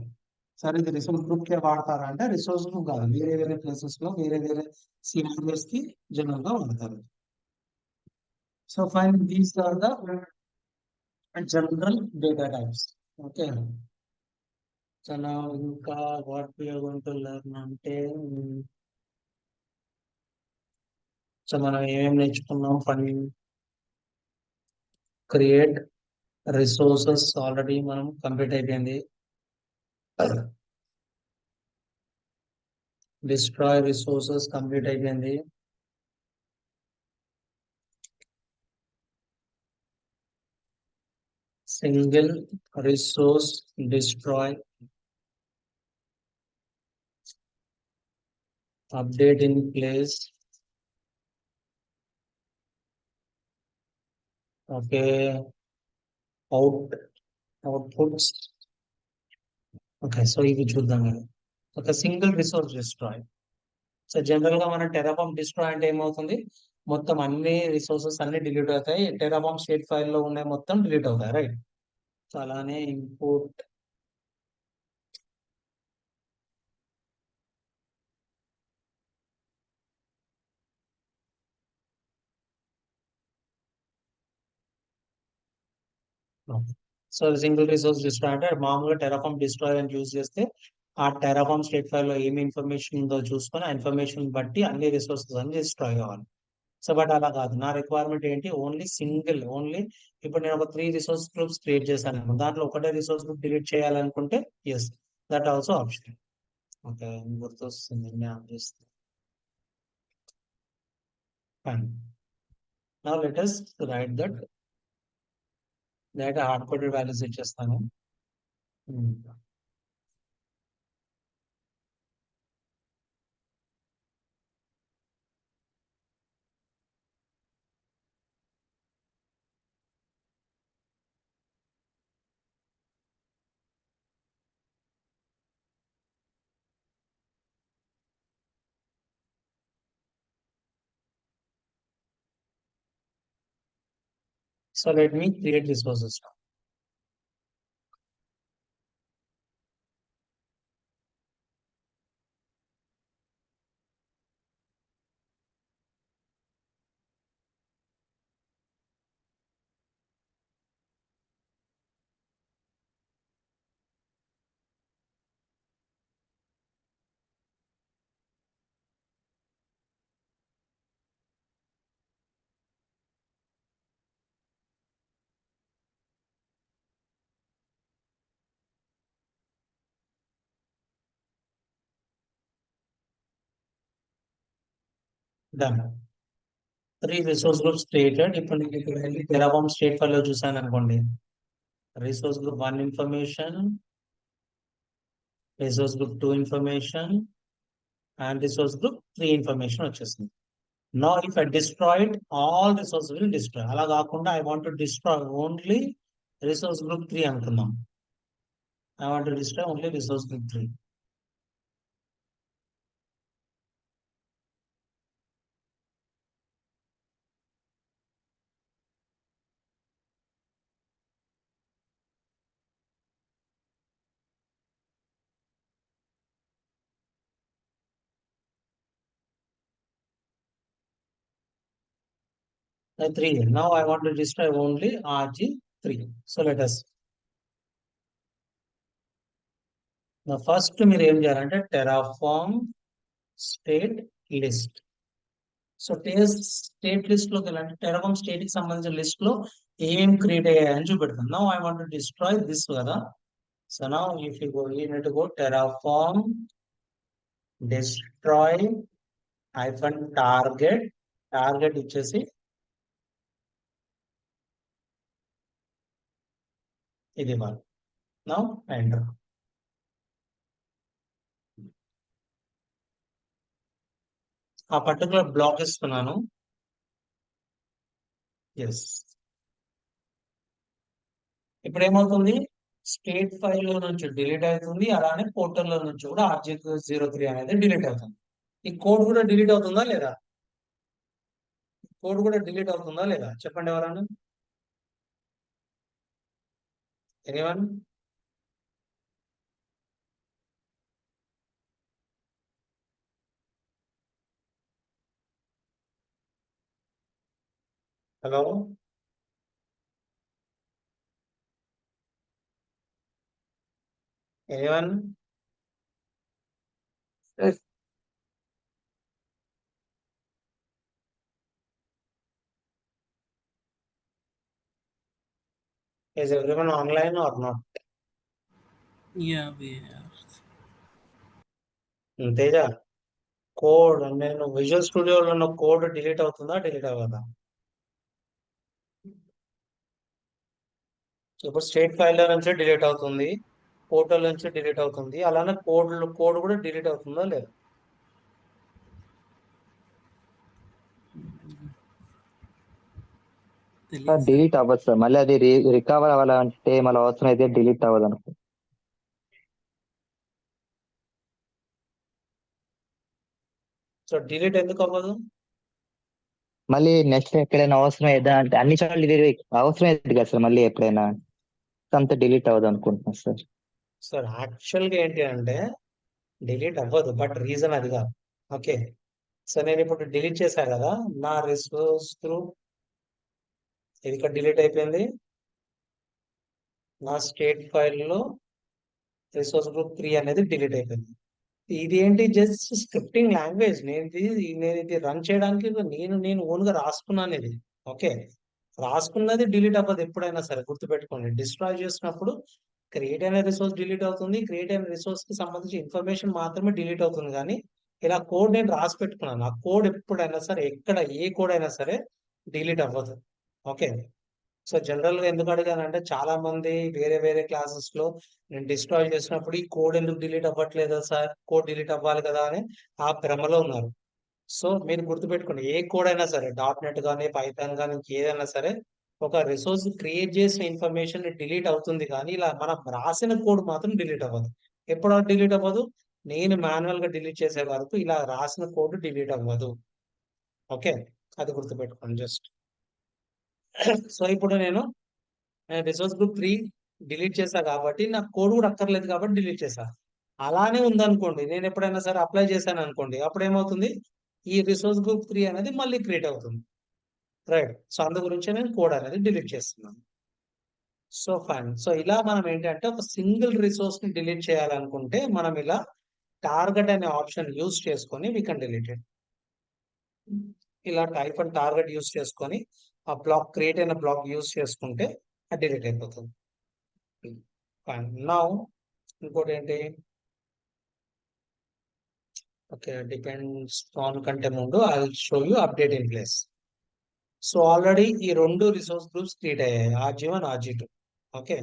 సరే ఇది రిసోర్స్ గ్రూప్ కే వాడతారా అంటే రిసోర్స్ గ్రూప్ కాదు, వేరే వేరే ప్లేసెస్ లో వేరే వేరే సినారియోస్ కి జనరల్ గా వాడతారు. So fine, these are the general data types. Okay, చాలా ఇంకా what we are going to learn అంటే, సో మనం ఏమేమి నేర్చుకున్నాం? క్రియేట్ రిసోర్సెస్ ఆల్రెడీ మనం కంప్లీట్ అయిపోయింది. డిస్ట్రాయ్ రిసోర్సెస్ కంప్లీట్ అయిపోయింది. Single resource destroy, update in place. Okay, out outputs. Okay, so ఇవి చూద్దాం మనం. ఒక single resource destroy. So general గా మన టెరాఫామ్ డిస్ట్రాయ్ అంటే ఏమవుతుంది? మొత్తం అన్ని రిసోర్సెస్ అన్ని డిలీట్ అవుతాయి, టెరాఫామ్ షేడ్ ఫైల్ లో ఉన్నాయి మొత్తం డిలీట్ అవుతాయి, రైట్? సో అలానే import. So single resource destroy అంటే మామూలుగా టెరాఫామ్ డిస్ట్రాయ్ అని యూజ్ చేస్తే ఆ టెరాఫామ్ స్టేట్ ఫైల్ లో ఏమి ఇన్ఫర్మేషన్ ఉందో చూసుకొని ఆ ఇన్ఫర్మేషన్ బట్టి అన్ని రిసోర్సెస్ అన్ని డిస్ట్రాయ్ కావాలి. సో బట్ అలా కాదు, నా రిక్వైర్మెంట్ ఏంటి? Only single, only. ఇప్పుడు నేను ఒక 3 రిసోర్స్ గ్రూప్స్ క్రియేట్ చేశాను, దాంట్లో ఒకటే రిసోర్స్ గ్రూప్ డిలీట్ చేయాలనుకుంటే yes, that also option. Okay, గుర్తొస్తుంది, నేను చేస్తాను. Fine, now let us write that data hard coded values ఇచ్చేస్తాను. So let me create resources now. Done. 3 resource groups created. ఇప్పుడు నేను ఇక్కడ వెళ్ళి Terraform state file లో చూసాను అనుకోండి. Resource group 1 information, resource group 2 information, and resource group 3 information వచ్చేసింది. Now if I destroyed, all resources will destroy. అలా కాకుండా I want to destroy only resource group 3 అనుకుందాం. I want to destroy only resource group 3. The 3. Now I want to destroy only RG3. So let us. The first మీరు ఏం చేయాలంటే Terraform state list. So state list లోకి వెళ్ళాలంటే Terraform state కి సంబంధించిన list లో ఏం క్రియేట్ అయ్యాయని చూపెడతాం. Now I want to destroy this కదా. So now if you go, you need to go Terraform destroy -target ఇచ్చేసి ఇది ఇవ్వాలి. Now enter. ఆ పర్టికులర్ బ్లాక్ ఇస్తున్నాను. ఎస్. ఇప్పుడు ఏమవుతుంది, స్టేట్ ఫైల్ లో నుంచి డిలీట్ అవుతుంది, అలానే పోర్టల్ లో నుంచి కూడా RG03 అనేది డిలీట్ అవుతుంది. ఈ కోడ్ కూడా డిలీట్ అవుతుందా లేదా? కోడ్ కూడా డిలీట్ అవుతుందా లేదా చెప్పండి ఎవరన్నా. Anyone? Hello, anyone? Is everyone online or not? Yeah, we are. Teja, code నేను విజువల్ స్టూడియోలో ఉన్న కోడ్ డిలీట్ అవుతుందా డిలీట్ అవ్వదా? ఇప్పుడు స్టేట్ ఫైల్ నుంచి డిలీట్ అవుతుంది, పోర్టల్ నుంచి డిలీట్ అవుతుంది, అలానే కోడ్ కూడా డిలీట్ అవుతుందా లేదా? డిలీట్ అవ్వదు సార్. మళ్ళీ అది రికవర్ అవ్వాలంటే మళ్ళీ అవసరం అయితే డిలీట్ అవ్వదు అనుకో. సో డిలీట్ ఎందుకు అవ్వదు? మళ్ళీ నెక్స్ట్ ఎక్కడైనా అవసరం అయితే అంటే అన్ని చోట్ల అవసరం అయితే కదా సార్, మళ్ళీ ఎప్పుడైనా అంత డిలీట్ అవ్వదు అనుకుంటున్నాను సార్. సార్ యాక్చువల్గా ఏంటి అంటే డిలీట్ అవ్వదు, బట్ రీజన్ అది కాదు. ఓకే, సో నేను ఇప్పుడు డిలీట్ చేశా కదా, నా రిసోర్స్ గ్రూప్ ఇది ఇక్కడ డిలీట్ అయిపోయింది. నా స్టేట్ ఫైల్లో రిసోర్స్ గ్రూప్ 3 అనేది డిలీట్ అయిపోయింది. ఇది ఏంటి, జస్ట్ స్క్రిప్టింగ్ లాంగ్వేజ్. నేను ఇది రన్ చేయడానికి నేను ఓన్ గా రాసుకున్నాను ఇది. ఓకే, రాసుకున్నది డిలీట్ అవ్వదు ఎప్పుడైనా సరే, గుర్తుపెట్టుకోండి. డిస్ట్రాయ్ చేసినప్పుడు క్రియేట్ అయిన రిసోర్స్ డిలీట్ అవుతుంది, క్రియేట్ అయిన రిసోర్స్ కి సంబంధించి ఇన్ఫర్మేషన్ మాత్రమే డిలీట్ అవుతుంది. కానీ ఇలా కోడ్ నేను రాసి పెట్టుకున్నాను, ఆ కోడ్ ఎప్పుడైనా సరే ఎక్కడ ఏ కోడ్ అయినా సరే డిలీట్ అవ్వదు. ఓకే, సో జనరల్ గా ఎందుకు అడిగానంటే చాలా మంది వేరే వేరే క్లాసెస్ లో నేను డిస్ట్రాయ్ చేసినప్పుడు ఈ కోడ్ ఎందుకు డిలీట్ అవ్వట్లేదా సార్, కోడ్ డిలీట్ అవ్వాలి కదా అని ఆ భ్రమలో ఉన్నారు. సో మీరు గుర్తుపెట్టుకోండి, ఏ కోడ్ అయినా సరే, .NET కానీ పైథాన్ కానీ ఏదైనా సరే, ఒక రిసోర్స్ క్రియేట్ చేసిన ఇన్ఫర్మేషన్ డిలీట్ అవుతుంది, కానీ ఇలా మనం రాసిన కోడ్ మాత్రం డిలీట్ అవ్వదు. ఎప్పుడు డిలీట్ అవ్వదు, నేను మాన్యువల్ గా డిలీట్ చేసే వరకు ఇలా రాసిన కోడ్ డిలీట్ అవ్వదు. ఓకే, అది గుర్తుపెట్టుకోండి జస్ట్. సో ఇప్పుడు నేను రిసోర్స్ గ్రూప్ 3 డిలీట్ చేశా కాబట్టి నాకు కోడ్ కూడా అక్కర్లేదు కాబట్టి డిలీట్ చేశా. అలానే ఉందనుకోండి, నేను ఎప్పుడైనా సరే అప్లై చేశాను అనుకోండి, అప్పుడు ఏమవుతుంది, ఈ రిసోర్స్ గ్రూప్ 3 అనేది మళ్ళీ క్రియేట్ అవుతుంది. రైట్. సో అందు గురించి నేను కోడ్ అనేది డిలీట్ చేస్తున్నాను. So fine. సో ఇలా మనం ఏంటంటే ఒక సింగిల్ రిసోర్స్ ని డిలీట్ చేయాలనుకుంటే మనం ఇలా టార్గెట్ అనే ఆప్షన్ యూజ్ చేసుకొని వీ కెన్ డిలీట్ ఇట్. ఇలా టైప్ అండ్ టార్గెట్ యూజ్ చేసుకొని ఆ బ్లాక్ క్రియేట్ అయిన బ్లాక్ యూజ్ చేసుకుంటే అది డిలీట్ అయిపోతుంది. ఫైన్. నౌ ఇంకోటి ఏంటి, ఓకే, డిపెండ్స్ ఆన్ కంటే ముందు I will show you update in place. So already ఈ 2 రిసోర్స్ గ్రూప్స్ క్రియేట్ అయ్యాయి, RG1 RG2. Okay.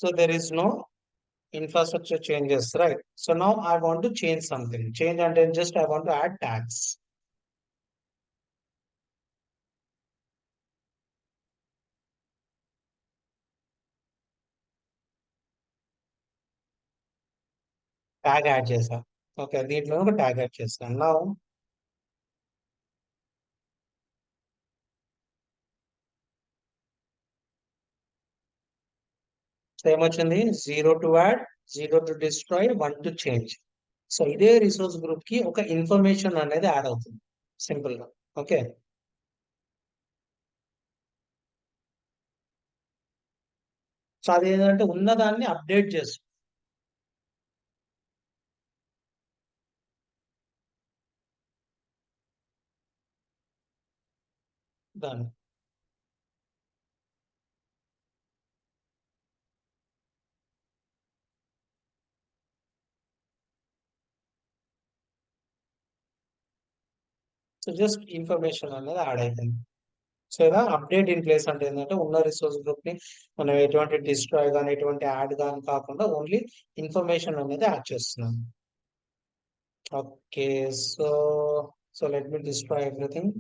So there is no infrastructure changes, right? So now I want to change something. Change and then just I want to add tags. Tag add చేసా. Okay, దీంట్లో ఒక tag add చేస్తాను. Now so ఏమొచ్చింది, 0 to add, 0 to destroy, 1 to change. So ఇదే resource group కి ఒక information అనేది add అవుతుంది సింపుల్ గా. ఓకే. సో అది ఏంటంటే ఉన్నదాన్ని అప్డేట్ చేస్తుంది. దాన్ని సో జస్ట్ ఇన్ఫర్మేషన్ అనేది యాడ్ అయిపోయింది. సో ఇలా అప్డేట్ ఇన్ ప్లేస్ అంటే ఏంటంటే ఉన్న రిసోర్స్ గ్రూప్ ని మనం ఎటువంటి డిస్ట్రాయ్ కానీ ఎటువంటి యాడ్ కానీ కాకుండా ఓన్లీ ఇన్ఫర్మేషన్ అనేది యాడ్ చేస్తున్నాం. Okay. So so let me destroy everything.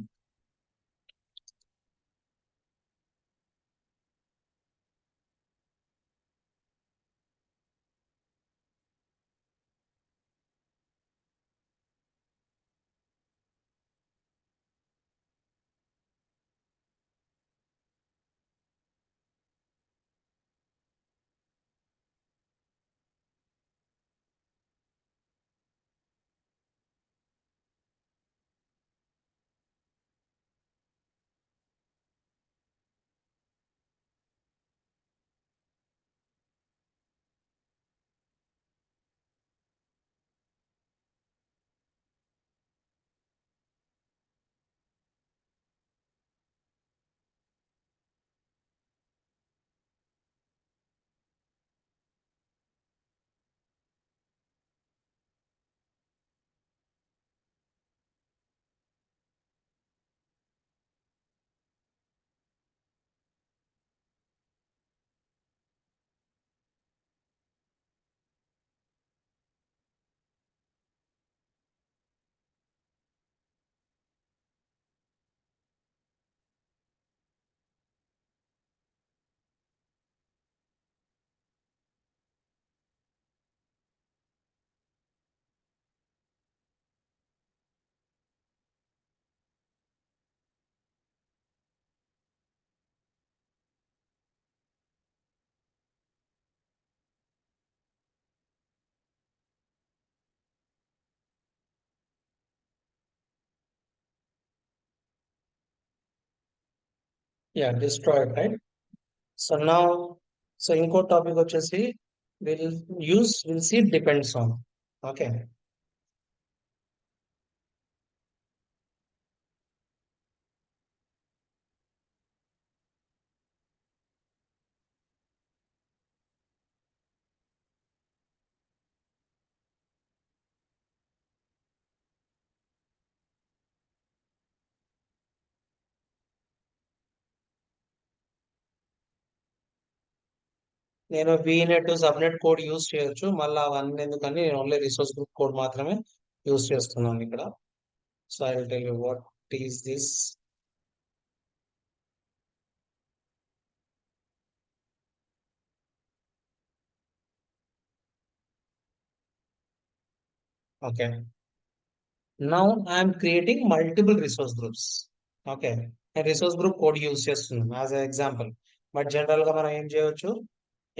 Yeah, destroy, right. So now so ఇంకో టాపిక్ వచ్చేసి will see depends on. Okay. నేను VNet సబ్నెట్ కోడ్ యూస్ చేయొచ్చు, మళ్ళీ అవన్నీ ఎందుకని నేను ఓన్లీ రిసోర్స్ గ్రూప్ కోడ్ మాత్రమే యూస్ చేస్తున్నాను ఇక్కడ. So I will tell you what is this. Okay, now I'm creating multiple resource groups. Okay, నేను రిసోర్స్ గ్రూప్ కోడ్ యూజ్ చేస్తున్నాను యాజ్ ఎగ్జాంపుల్. బట్ జనరల్ గా మనం ఏం చేయవచ్చు,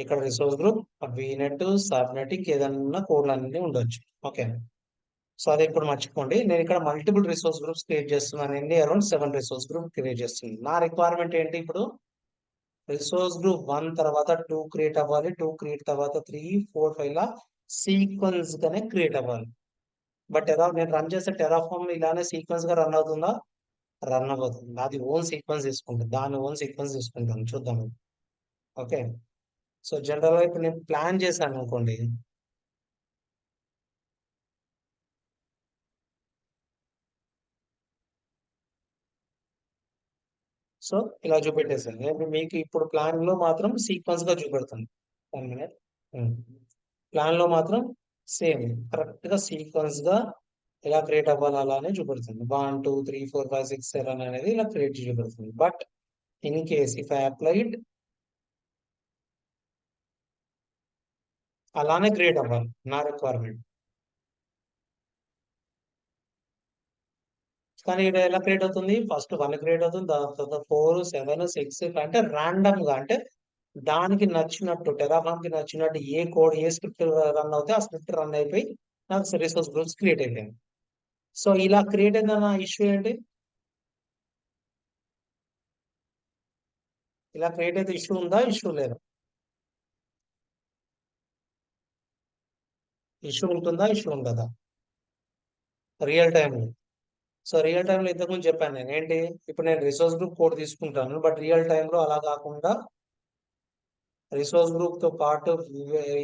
ఇక్కడ రిసోర్స్ గ్రూప్ వీనెట్ సబ్నెట్ ఏదన్నా కోడ్లు అన్ని ఉండొచ్చు. ఓకే, సో అది ఇప్పుడు మర్చిపోండి. నేను ఇక్కడ మల్టిపుల్ రిసోర్స్ గ్రూప్స్ క్రియేట్ చేస్తున్నాను అండి. అరౌండ్ 7 రిసోర్స్ గ్రూప్ క్రియేట్ చేస్తున్నాను. నా రిక్వైర్మెంట్ ఏంటి ఇప్పుడు, రిసోర్స్ గ్రూప్ 1 తర్వాత 2 క్రియేట్ అవ్వాలి, 2 క్రియేట్ తర్వాత 3, 4, 5 లా సీక్వెన్స్ గానే క్రియేట్ అవ్వాలి. బట్ ఎలా నేను రన్ చేసే టెరాఫామ్ ఇలానే సీక్వెన్స్ గా రన్ అవుతుందా? రన్ అవ్వతుంది. అది ఓన్ సీక్వెన్స్ తీసుకుంటుంది, దాని ఓన్ సీక్వెన్స్ తీసుకుంటాను. చూద్దాం. ఓకే, సో జనరల్ గా ఇప్పుడు నేను ప్లాన్ చేశాను అనుకోండి. సో ఇలా చూపెట్టేసాను. నేను మీకు ఇప్పుడు ప్లాన్ లో మాత్రం సీక్వెన్స్ గా చూపెడుతుంది. 1 minute. ప్లాన్ లో మాత్రం సేమ్ కరెక్ట్ గా సీక్వెన్స్ గా ఎలా క్రియేట్ అవ్వాలి అలానే చూపెడుతుంది. 1, 2, 3, 4, 5, 6, 7 అనేది ఇలా క్రియేట్ చూపెడుతుంది. But in case if I applied అలానే క్రియేట్ అవ్వాలి నా రిక్వైర్మెంట్. కానీ ఇక్కడ ఎలా క్రియేట్ అవుతుంది, ఫస్ట్ 1 క్రియేట్ అవుతుంది, దాని తర్వాత 4, 7, 6 అంటే ర్యాండమ్ గా, అంటే దానికి నచ్చినట్టు టెరాఫామ్ కి నచ్చినట్టు ఏ కోడ్ ఏ స్క్రిప్ట్ రన్ అవుతే ఆ స్క్రిప్ట్ రన్ అయిపోయి నాకు రిసోర్స్ గ్రూప్స్ క్రియేట్ అయిపోయింది. సో ఇలా క్రియేట్ అయిన ఇష్యూ ఏంటి, ఇలా క్రియేట్ అయితే ఇష్యూ ఉందా, ఇష్యూ లేదా? ఇష్యూ ఉంటుందా, ఇష్యూ ఉండదా? Real time. So real time లో ఇంతకుముందు చెప్పాను నేను ఏంటి, ఇప్పుడు నేను రిసోర్స్ గ్రూప్ కోడ్ తీసుకుంటాను, బట్ రియల్ టైమ్ లో అలా కాకుండా రిసోర్స్ గ్రూప్ తో పాటు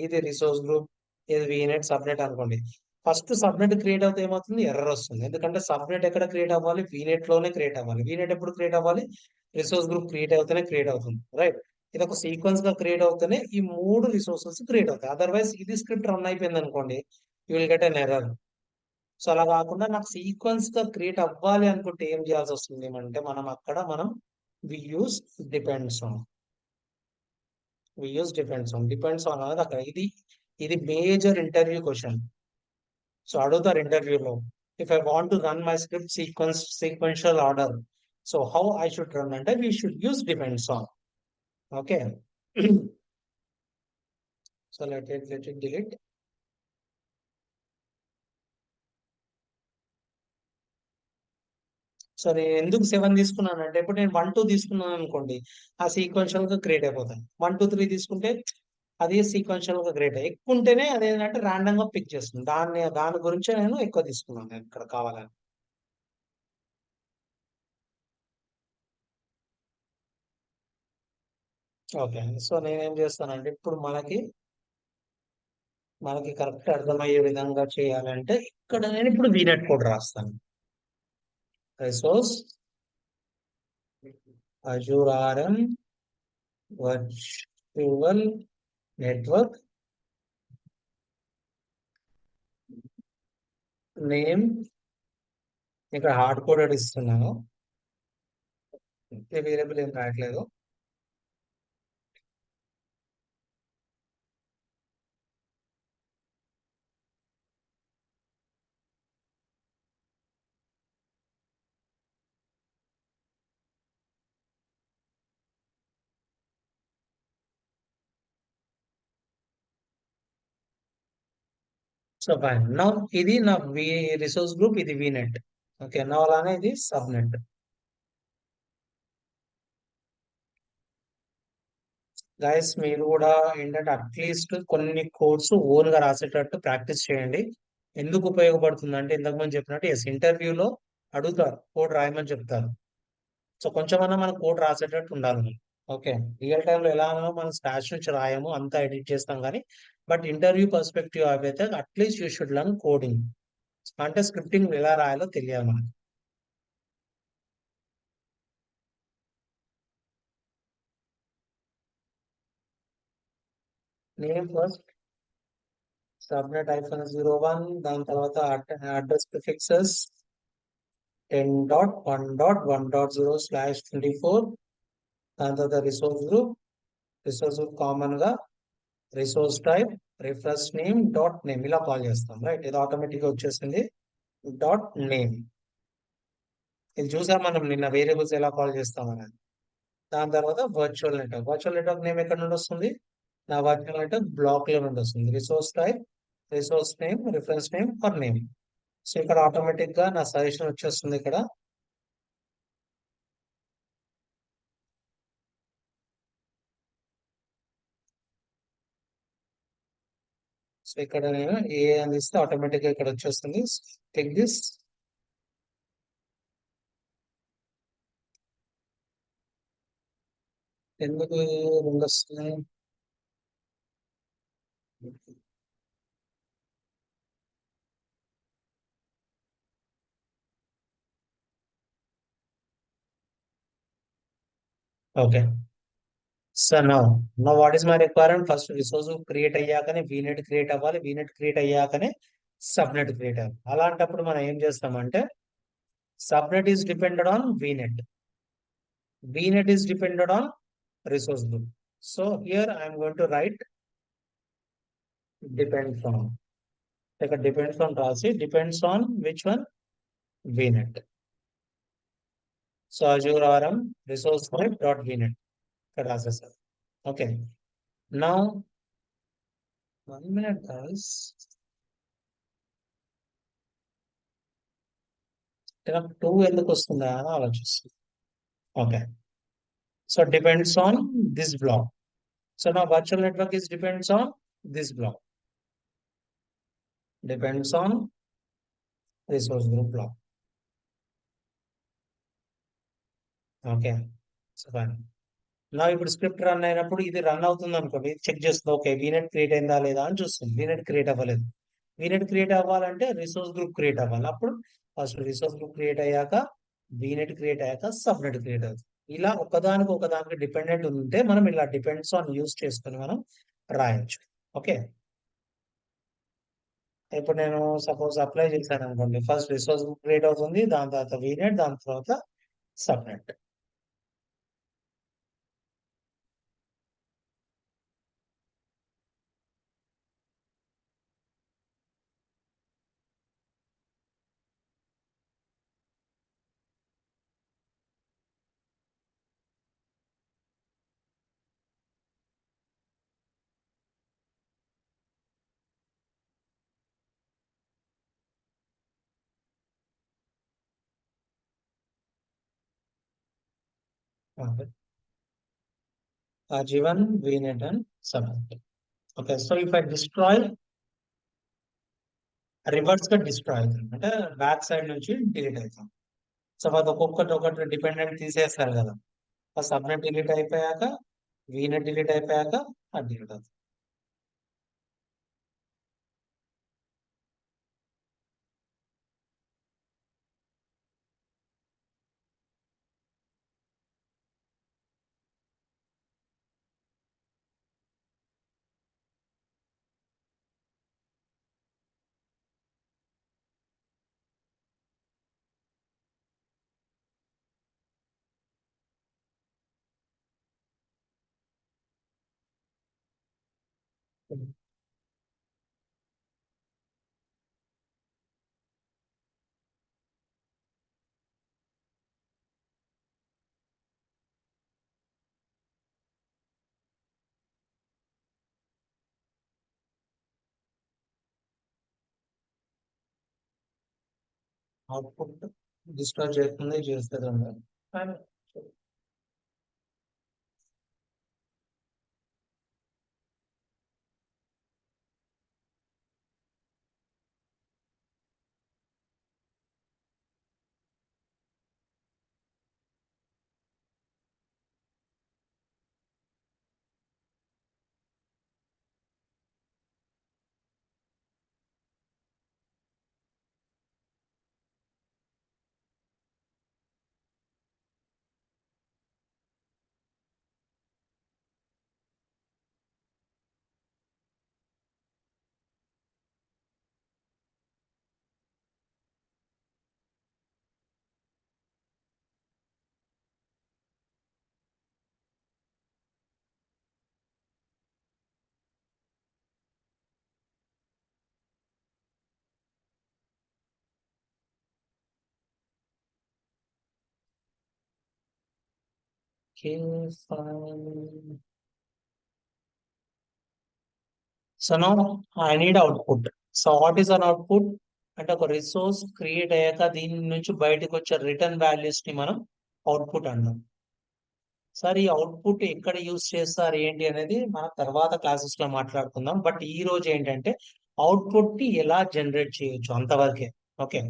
ఇది రిసోర్స్ గ్రూప్, ఇది వీనెట్ సబ్నెట్ అనుకోండి. ఫస్ట్ సబ్నెట్ క్రియేట్ అవుతే ఏమవుతుంది, ఎర్రర్ వస్తుంది. ఎందుకంటే సబ్నెట్ ఎక్కడ క్రియేట్ అవ్వాలి, వీనెట్ లోనే క్రియేట్ అవ్వాలి. వీనెట్ ఎప్పుడు క్రియేట్ అవ్వాలి, రిసోర్స్ గ్రూప్ క్రియేట్ అవుతేనే క్రియేట్ అవుతుంది. రైట్, ఇది ఒక సీక్వెన్స్ గా క్రియేట్ అవుతేనే ఈ 3 రిసోర్సెస్ క్రియేట్ అవుతాయి. అదర్వైజ్ ఇది స్క్రిప్ట్ రన్ అయిపోయింది అనుకోండి, you will get an error. So అలా కాకుండా నాకు సీక్వెన్స్ గా క్రియేట్ అవ్వాలి అనుకుంటే ఏం చేయాల్సి వస్తుంది అంటే, మనం we use depends on. Depends on అనేది అక్కడ ఇది మేజర్ ఇంటర్వ్యూ క్వశ్చన్. సో అడుగుతారు ఇంటర్వ్యూలో, if I want to run my script sequential order, so how I should run అంటే we should use depends on. Okay, so let it delete. So నేను ఎందుకు 7 తీసుకున్నాను అంటే, ఇప్పుడు నేను 1, 2 తీసుకున్నాను అనుకోండి, ఆ సీక్వెన్షియల్ గా క్రియేట్ అయిపోతాయి. 1, 2, 3 తీసుకుంటే అది సీక్వెన్షియల్ గా క్రియేట్ అయ్యి ఎక్కువ ఉంటేనే అదేంటంటే ర్యాండమ్ గా పిక్ చేస్తుంది. దాని గురించే నేను ఎక్కువ తీసుకున్నాను నేను ఇక్కడ కావాలని. ఓకే, సో నేనేం చేస్తానంటే ఇప్పుడు మనకి కరెక్ట్ అర్థమయ్యే విధంగా చేయాలంటే ఇక్కడ నేను ఇప్పుడు వీనెట్ కోడ్ రాస్తాను. Resource Azure RM virtual network name, ఇక్కడ హార్డ్ కోడెడ్ ఇస్తున్నాను, వేరియబుల్ ఏం రాయట్లేదు. సో ఫైన్, నౌ ఇది నా రిసోర్స్ గ్రూప్, ఇది వీనెట్. ఓకే, నౌ అలానే ఇది సబ్నెట్. గైస్ మీరు కూడా ఏంటంటే అట్లీస్ట్ కొన్ని కోడ్స్ ఓన్ గా రాసేటట్టు ప్రాక్టీస్ చేయండి. ఎందుకు ఉపయోగపడుతుంది అంటే, ఇంతకుముందు చెప్పినట్టు ఎస్ ఇంటర్వ్యూలో అడుగుతారు, కోడ్ రాయమని చెప్తారు. సో కొంచెమన్నా మనం కోడ్ రాసేటట్టు ఉండాలి మనం. ఓకే, రియల్ టైమ్ లో ఎలానో మనం స్క్రాచ్ నుంచి రాయము, అంతా ఎడిట్ చేస్తాం కానీ, బట్ ఇంటర్వ్యూ పర్స్పెక్టివ్ అయితే at least you should learn coding, అంటే స్క్రిప్టింగ్ ఎలా రాయాలో తెలియాలి మనకి. నేమ్ ఫస్ట్ సబ్నెట్ -01, దాని తర్వాత అడ్రస్ ప్రిఫిక్సెస్ 10.1.1.0/24, దాని తర్వాత రిసోర్స్ గ్రూప్ కామన్ గా resource type reference name dot name ఇలా కాల్ చేస్తాం, రైట్? ఇది ఆటోమేటిక్ గా వచ్చేసింది డాట్ నేమ్. ఇది చూసాం మనం నిన్న వేరియబుల్స్ ఎలా కాల్ చేస్తామని. దాని తర్వాత వర్చువల్ నెట్వర్క్ నేమ్ ఎక్కడ నుండి వస్తుంది? నా వర్చువల్ నెట్వర్క్ బ్లాక్ లో నుండి వస్తుంది. Resource type, resource name, reference name or name. So ఇక్కడ ఆటోమేటిక్ గా నా సజెషన్ వచ్చేస్తుంది ఇక్కడ. సో ఇక్కడ నేను ఏ అందిస్తే ఆటోమేటిక్ గా ఇక్కడ వచ్చేస్తుంది. Click this. ఎందుకు రెండు వస్తున్నాయి? Okay. So now what is my requirement? First resource create అయ్యాకనే వీనెట్ క్రియేట్ అవ్వాలి. వీనెట్ క్రియేట్ అయ్యాకనే సబ్నెట్ క్రియేట్ అవ్వాలి. అలాంటప్పుడు మనం ఏం చేస్తామంటే subnet is dependent on VNet. VNet is dependent on resource group. So here I am going to write depends on. Take a depends on రాసి depends on which one? VNet. So Azure RM resource group dot VNet. ఇక్కడ రాసేసారు. Okay. Now 1 minute guys. ఇక్కడ 2 ఎందుకు వస్తుందా అని ఆలోచిస్తుంది. Okay. So depends on this block. So now virtual network is depends on this block. Depends on resource group block. Okay. So fine. నా ఇప్పుడు script run అయినప్పుడు ఇది రన్ అవుతుంది అనుకోండి, చెక్ చేస్తుంది. ఓకే, వీనెట్ క్రియేట్ అయిందా లేదా అని చూస్తుంది. వీనెట్ క్రియేట్ అవ్వలేదు. వీనెట్ క్రియేట్ అవ్వాలంటే రిసోర్స్ గ్రూప్ క్రియేట్ అవ్వాలి. అప్పుడు ఫస్ట్ రిసోర్స్ గ్రూప్ క్రియేట్ అయ్యాక వీనెట్ క్రియేట్ అయ్యాక సబ్నెట్ క్రియేట్ అవుతుంది. ఇలా ఒకదానికి డిపెండెంట్ ఉంటే మనం ఇలా డిపెండ్స్ ఆన్ యూజ్ చేసుకొని మనం రాయొచ్చు. ఓకే. ఇప్పుడు నేను సపోజ్ అప్లై చేశాను అనుకోండి, ఫస్ట్ రిసోర్స్ గ్రూప్ క్రియేట్ అవుతుంది, దాని తర్వాత వీనెట్, దాని తర్వాత subnet. G1, VNet and subnet. Okay, so if I destroy, reverse గా డిస్ట్రాయ్ అవుతుంది, అంటే బ్యాక్ సైడ్ నుంచి డిలీట్ అవుతాం. సో అది ఒక్కొక్కటి డిపెండెంట్ తీసేస్తారు కదా. ఫస్ట్ సబ్నెట్ డిలీట్ అయిపోయాక, వీనెట్ డిలీట్ అయిపోయాక అది డిలీట్ అవుతుంది. అవుట్పుట్ డిస్ట్రాయ్ చేస్తుంది, చేస్తుంది ఉండాలి. కానీ Okay, fine. So now I need output. So what is an output? అంటే ఒక రిసోర్స్ క్రియేట్ అయ్యాక దీని నుంచి బయటకు వచ్చే రిటర్న్ వాల్యూస్ ని మనం అవుట్పుట్ అన్నాం. సార్ ఈ అవుట్పుట్ ఎక్కడ యూస్ చేస్తారు ఏంటి అనేది మనం తర్వాత క్లాసెస్ లో మాట్లాడుకుందాం. బట్ ఈ రోజు ఏంటంటే అవుట్పుట్ ని ఎలా జనరేట్ చేయొచ్చు అంతవరకే. ఓకే,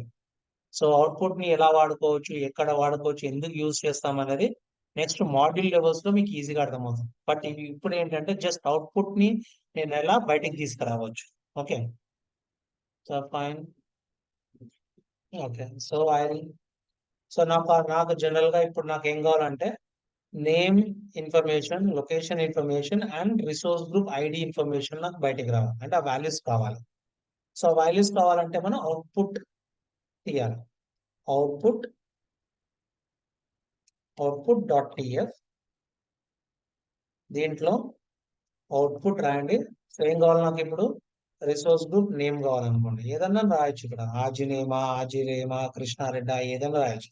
సో అవుట్పుట్ ని ఎలా వాడుకోవచ్చు, ఎక్కడ వాడుకోవచ్చు, ఎందుకు యూజ్ చేస్తాం అనేది నెక్స్ట్ మాడ్యూల్ లెవెల్స్ లో మీకు ఈజీగా అర్థమవుతుంది. బట్ ఇప్పుడు ఏంటంటే జస్ట్ అవుట్పుట్ ని నేను ఎలా బయటికి తీసుకురావచ్చు. Okay, so fine. Okay, so నాకు జనరల్ గా ఇప్పుడు నాకు ఏం కావాలంటే name information, location information and resource group ID information నాకు బయటికి రావాలి. అంటే ఆ వాల్యూస్ కావాలి. సో వాల్యూస్ కావాలంటే మనం అవుట్పుట్ తీయాలి. అవుట్పుట్ డాట్ టీఎఫ్, దీంట్లో అవుట్పుట్ రాయండి. సో ఏం కావాలి నాకు ఇప్పుడు రిసోర్స్ గ్రూప్ నేమ్ కావాలనుకోండి, ఏదన్నా రాయొచ్చు. ఇక్కడ ఆజినేమా, ఆజిరేమా, కృష్ణారెడ్డి ఏదైనా రాయొచ్చు.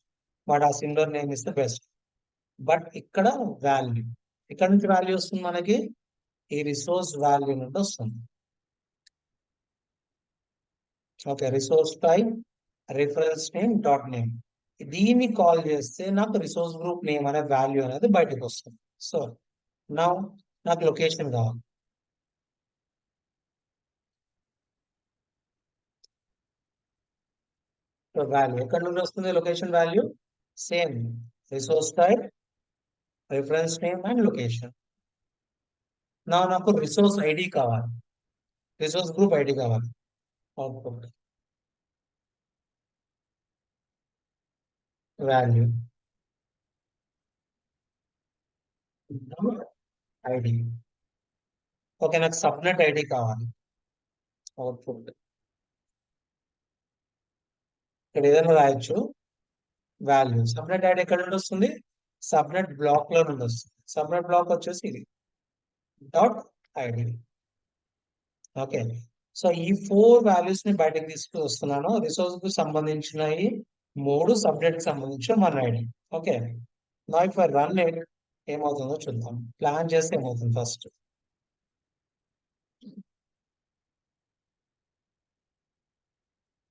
బట్ ఆ సింగులర్ నేమ్ ఇస్తే బెస్ట్. బట్ ఇక్కడ వాల్యూ, ఇక్కడ నుంచి వాల్యూ వస్తుంది మనకి ఈ రిసోర్స్ వాల్యూ నుండి వస్తుంది. Okay, resource type reference name dot name, దీన్ని కాల్ చేస్తే నాకు రిసోర్స్ గ్రూప్ నేమ్ అనే వాల్యూ అనేది బయటకు వస్తుంది. సో నా నాకు లొకేషన్ కావాలి. వాల్యూ ఎక్కడ నుండి వస్తుంది location value? Same resource type reference name and location. నాకు రిసోర్స్ ఐడి కావాలి, రిసోర్స్ గ్రూప్ ఐడి కావాలి. Output value ID. ఓకే, నాకు సబ్నెట్ ఐడి కావాలి. అవుట్పుట్ ఇక్కడ ఏదైనా రాయొచ్చు. వాల్యూ సబ్నెట్ ఐడి ఎక్కడ నుండి వస్తుంది? సబ్నెట్ బ్లాక్ లో నుండి వస్తుంది. సబ్నెట్ బ్లాక్ వచ్చేసి ఇది డాట్ ఐడి. ఓకే, సో ఈ 4 వాల్యూస్ ని బయటకు తీసుకొస్తున్నాను. రిసోర్స్ కు సంబంధించినవి 3, సబ్జెక్ట్ కి సంబంధించిన 1 ఐడి. ఓకే, నా ఇఫ్ ఐ రన్ ఇట్ ఏమవుతుందో చూద్దాం. ప్లాన్ చేస్తే ఏమవుతుంది ఫస్ట్.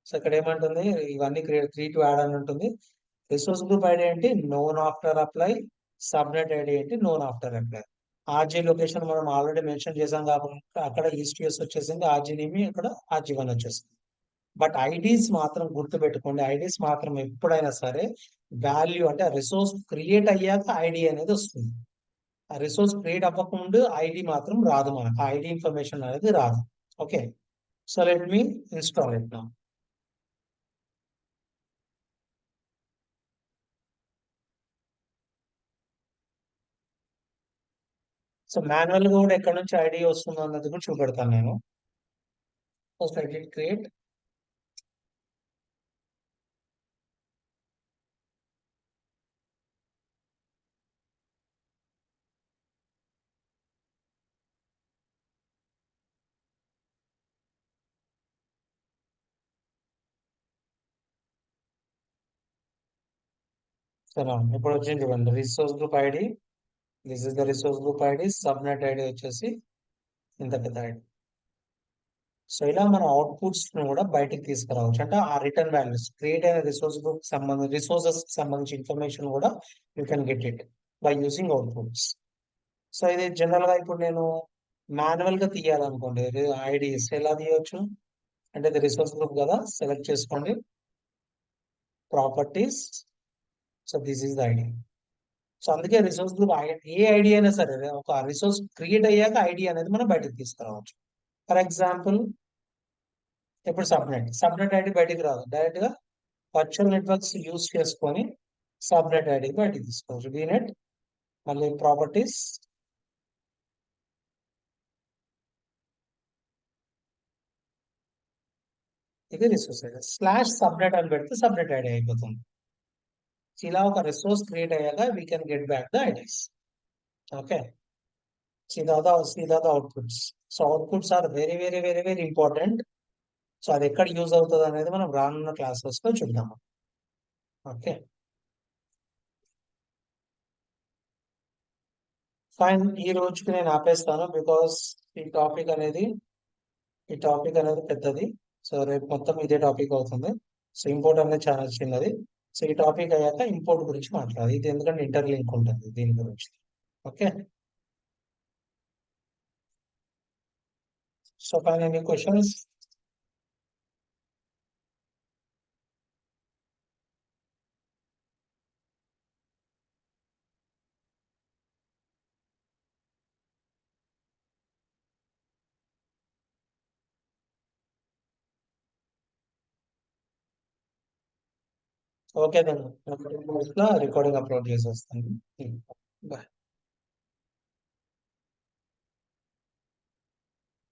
సో ఇక్కడ ఏమంటుంది, ఇవన్నీ క్రియేట్ టు యాడ్ అని ఉంటుంది. రిసోర్స్ గ్రూప్ ఐడి ఏంటి? Known after apply. Subnet ID ఏంటి? Known after apply. RG location మనం ఆల్రెడీ మెన్షన్ చేసాం కాబట్టి అక్కడ ఈస్టీఎస్ వచ్చేసింది, ఆర్జీ నేమి అక్కడ ఆర్జీ1 వచ్చేసింది. బట్ ఐడీస్ మాత్రం గుర్తు పెట్టుకోండి, ఐడీస్ మాత్రం ఎప్పుడైనా సరే వాల్యూ అంటే రిసోర్స్ క్రియేట్ అయ్యాక ఐడి అనేది వస్తుంది. ఆ రిసోర్స్ క్రియేట్ అవ్వకుండా ఐడి మాత్రం రాదు, మనకు ఐడి ఇన్ఫర్మేషన్ అనేది రాదు. Okay, so let me install it now. So manual గా కూడా ఎక్కడ నుంచి ఐడి వస్తుందో అన్నది కూడా చూపెడతాను నేను. First I click create. సరే, ఇప్పుడు వచ్చింది చూడండి resource group ID. This is the resource group ID. Subnet ID వచ్చేసి ఇంత పెద్ద ఐడి. సో ఇలా మన అవుట్పుట్స్ ను కూడా బయటికి తీసుకురావచ్చు. అంటే ఆ రిటర్న్ వాల్యూస్ క్రియేట్ అయిన రిసోర్స్ గ్రూప్ రిసోర్సెస్ సంబంధించి ఇన్ఫర్మేషన్ కూడా you can get it by using outputs. So ఇది జనరల్ గా ఇప్పుడు నేను మాన్యువల్ గా తీయాలనుకోండి ఐడిస్ ఎలా తీయవచ్చు అంటే ఇది రిసోర్స్ గ్రూప్ కదా, సెలెక్ట్ చేసుకోండి properties. So this is the ID. So అందుకే రిసోర్స్ గ్రూప్ ఏ ఐడి అయినా సరే ఒక రిసోర్స్ క్రియేట్ అయ్యాక ఐడి అనేది మనం బయటకు తీసుకురావచ్చు. ఫర్ ఎగ్జాంపుల్ ఇప్పుడు సబ్నెట్ ఐడి బయటికి రాదు, డైరెక్ట్ గా వర్చువల్ నెట్వర్క్స్ యూజ్ చేసుకొని సబ్నెట్ ఐడి బయటికి తీసుకోవచ్చు. వీనెట్ మళ్ళీ ప్రాపర్టీస్, ఇది రిసోర్స్ ఐడి స్లాష్ సబ్నెట్ అని పెడితే సబ్నెట్ ఐడి అయిపోతుంది. ఇలా ఒక రిసోర్స్ క్రియేట్ అయ్యాక we can get back the IDs. Okay, సీదా outputs. So outputs are very very very very important. So అది ఎక్కడ యూజ్ అవుతుంది అనేది మనం రానున్న క్లాసెస్ లో చూద్దాము. ఓకే. ఫైన్, ఈ రోజుకి నేను ఆపేస్తాను బికాస్ ఈ టాపిక్ అనేది పెద్దది. సో రేపు మొత్తం ఇదే టాపిక్ అవుతుంది. సో ఇంపోర్ట్ అనేది చాలా చిన్నది. సో ఈ టాపిక్ అయ్యాక ఇంపోర్ట్ గురించి మాట్లాడాలి. ఇది ఎందుకంటే ఇంటర్లింక్ ఉంటుంది దీని గురించి. Okay, so fine, any questions? Okay then recording upload చేసేస్తాను. బాయ్.